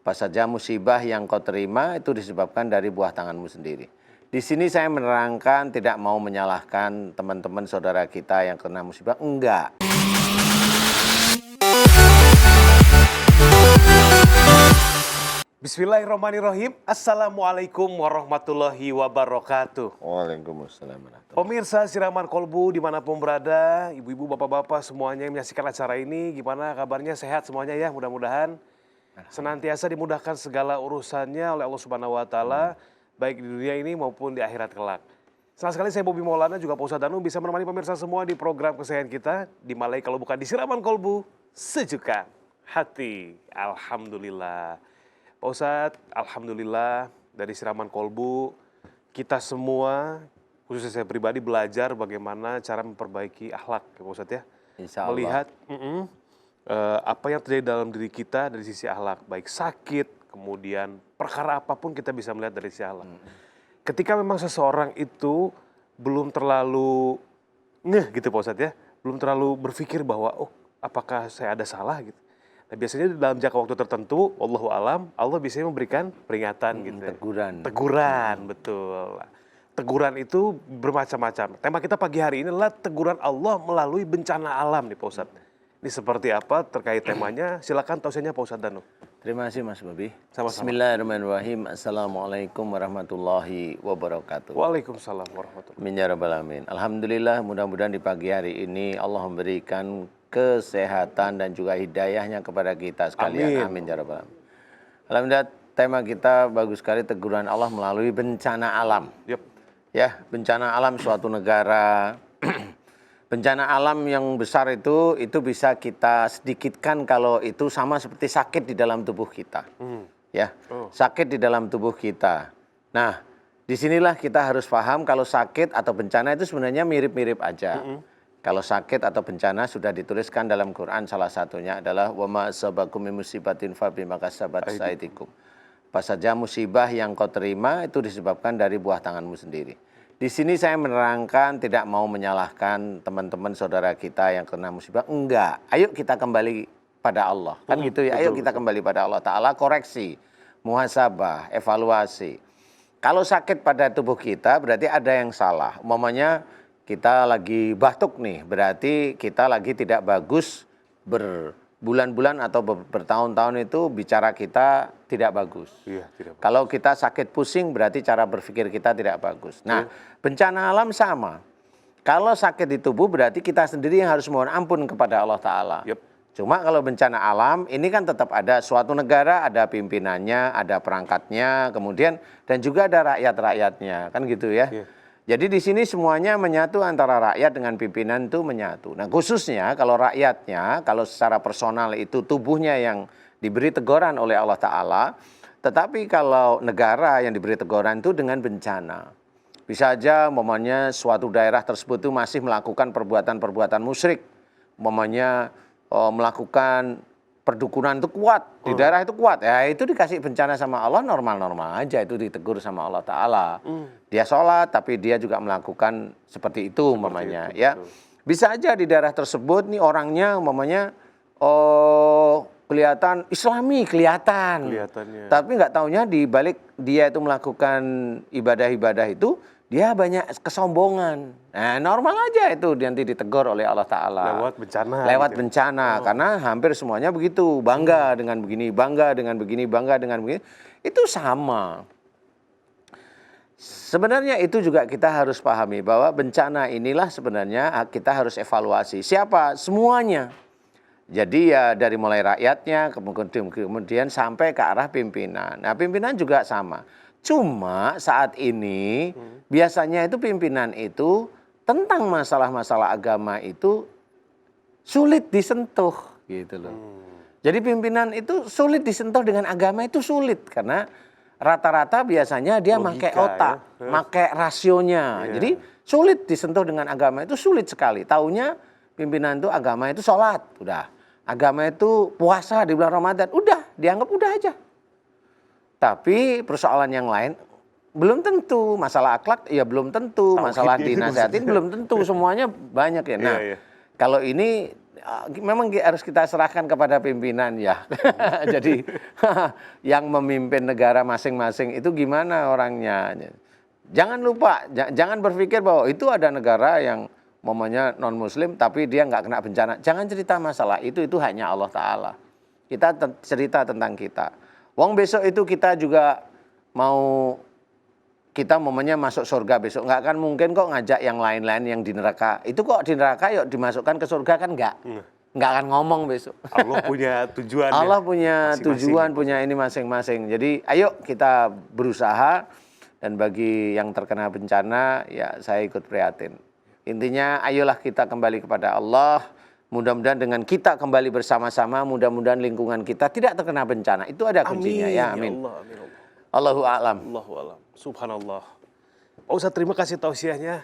Apa saja musibah yang kau terima itu disebabkan dari buah tanganmu sendiri. Di sini saya menerangkan tidak mau menyalahkan teman-teman saudara kita yang kena musibah, enggak. Bismillahirrahmanirrahim. Assalamualaikum warahmatullahi wabarakatuh. Waalaikumsalam. Pemirsa Siraman Kolbu dimanapun berada, ibu-ibu, bapak-bapak semuanya yang menyaksikan acara ini, gimana kabarnya? Sehat semuanya ya, mudah-mudahan senantiasa dimudahkan segala urusannya oleh Allah Subhanahu Wa Taala, baik di dunia ini maupun di akhirat kelak. Senang sekali saya Bobi Maulana juga Pak Ustadz Danu bisa menemani pemirsa semua di program kesayangan kita, di Malai kalau bukan di Siraman Kolbu, sejukkan hati. Alhamdulillah. Pak Ustadz, alhamdulillah dari Siraman Kolbu, kita semua, khususnya saya pribadi, belajar bagaimana cara memperbaiki akhlak, ya Pak Ustadz ya. Insya Allah. Melihat apa yang terjadi dalam diri kita dari sisi akhlak, baik sakit, kemudian perkara apapun kita bisa melihat dari sisi akhlak. Ketika memang seseorang itu belum terlalu ngeh gitu Pak Ustadz ya, belum terlalu berpikir bahwa oh apakah saya ada salah gitu. Nah, biasanya dalam jangka waktu tertentu, Allahu alam, Allah biasanya memberikan peringatan gitu. Teguran. Teguran, betul. Teguran itu bermacam-macam. Tema kita pagi hari ini adalah teguran Allah melalui bencana alam nih Pak Ustadz. Ini seperti apa terkait temanya? Silakan tausiahnya Pak Ustadz Danu. Terima kasih Mas Bobi. Sama-sama. Bismillahirrahmanirrahim. Assalamualaikum warahmatullahi wabarakatuh. Waalaikumsalam warahmatullahi wabarakatuh. Amin ya rabbal alamin. Alhamdulillah, mudah-mudahan di pagi hari ini Allah memberikan kesehatan dan juga hidayahnya kepada kita sekalian. Amin ya rabbal alamin. Alhamdulillah, tema kita bagus sekali, teguran Allah melalui bencana alam. Yep. Ya, bencana alam suatu negara. Bencana alam yang besar itu bisa kita sedikitkan kalau itu sama seperti sakit di dalam tubuh kita. Ya, sakit di dalam tubuh kita. Nah, disinilah kita harus paham kalau sakit atau bencana itu sebenarnya mirip-mirip aja. Kalau sakit atau bencana sudah dituliskan dalam Quran, salah satunya adalah wa ma asabakum min musibatin fa bima kasabat aydikum. Apa saja musibah yang kau terima itu disebabkan dari buah tanganmu sendiri. Di sini saya menerangkan tidak mau menyalahkan teman-teman saudara kita yang kena musibah, enggak. Ayo kita kembali pada Allah. Kan gitu ya. Ayo kita kembali pada Allah Ta'ala, koreksi, muhasabah, evaluasi. Kalau sakit pada tubuh kita berarti ada yang salah. Umpamanya kita lagi batuk nih, berarti kita lagi tidak bagus, berbulan-bulan atau bertahun-tahun itu bicara kita tidak bagus. Iya, tidak bagus. Kalau kita sakit pusing berarti cara berpikir kita tidak bagus. Nah, bencana alam sama. Kalau sakit di tubuh berarti kita sendiri yang harus mohon ampun kepada Allah Ta'ala. Yep. Cuma kalau bencana alam ini kan tetap ada suatu negara, ada pimpinannya, ada perangkatnya, kemudian dan juga ada rakyat-rakyatnya, kan gitu ya. Yeah. Jadi di sini semuanya menyatu antara rakyat dengan pimpinan itu menyatu. Nah khususnya kalau rakyatnya, kalau secara personal itu tubuhnya yang diberi teguran oleh Allah Ta'ala. Tetapi kalau negara yang diberi teguran itu dengan bencana. Bisa aja umpamanya suatu daerah tersebut itu masih melakukan perbuatan-perbuatan musyrik. Umpamanya melakukan perdukunan itu kuat, di daerah itu kuat, ya itu dikasih bencana sama Allah, normal-normal aja itu ditegur sama Allah Ta'ala. Dia sholat tapi dia juga melakukan seperti itu umpamanya ya. Betul. Bisa aja di daerah tersebut nih orangnya umpamanya kelihatan Islami, kelihatannya. Tapi nggak taunya di balik dia itu melakukan ibadah-ibadah itu dia banyak kesombongan. Nah, normal aja itu nanti ditegur oleh Allah Ta'ala. Lewat bencana. Lewat gitu. Bencana, karena hampir semuanya begitu. Bangga dengan begini, bangga dengan begini, bangga dengan begini. Itu sama. Sebenarnya itu juga kita harus pahami bahwa bencana inilah sebenarnya kita harus evaluasi. Siapa? Semuanya. Jadi ya dari mulai rakyatnya, kemudian sampai ke arah pimpinan. Nah, pimpinan juga sama. Cuma saat ini biasanya itu pimpinan itu tentang masalah-masalah agama itu sulit disentuh gitu loh. Jadi pimpinan itu sulit disentuh dengan agama itu sulit karena rata-rata biasanya dia pakai otak, pakai rasionya. Jadi sulit disentuh dengan agama itu sulit sekali. Taunya pimpinan itu agama itu sholat, udah. Agama itu puasa di bulan Ramadan, udah dianggap udah aja. Tapi persoalan yang lain belum tentu, masalah akhlak ya belum tentu, masalah dinasihatin belum tentu, semuanya banyak ya. Nah, kalau ini memang harus kita serahkan kepada pimpinan ya. Jadi yang memimpin negara masing-masing itu gimana orangnya. Jangan lupa, jangan berpikir bahwa itu ada negara yang momennya non-muslim tapi dia nggak kena bencana. Jangan cerita masalah itu hanya Allah Ta'ala. Kita cerita tentang kita. Wong besok itu kita juga mau, kita momennya masuk surga besok. Nggak akan mungkin kok ngajak yang lain-lain yang di neraka. Itu kok di neraka yuk dimasukkan ke surga kan nggak. Nggak akan ngomong besok. Allah punya tujuan. Allah punya masing-masing. tujuan, punya ini masing-masing. Jadi ayo kita berusaha, dan bagi yang terkena bencana ya saya ikut prihatin. Intinya ayolah kita kembali kepada Allah. Mudah-mudahan dengan kita kembali bersama-sama, mudah-mudahan lingkungan kita tidak terkena bencana. Itu ada kuncinya ya, amin. Ya Allah, amin Allah. Allahu a'lam. Allahu a'lam. Subhanallah. Pak Ustadz, terima kasih tausiahnya.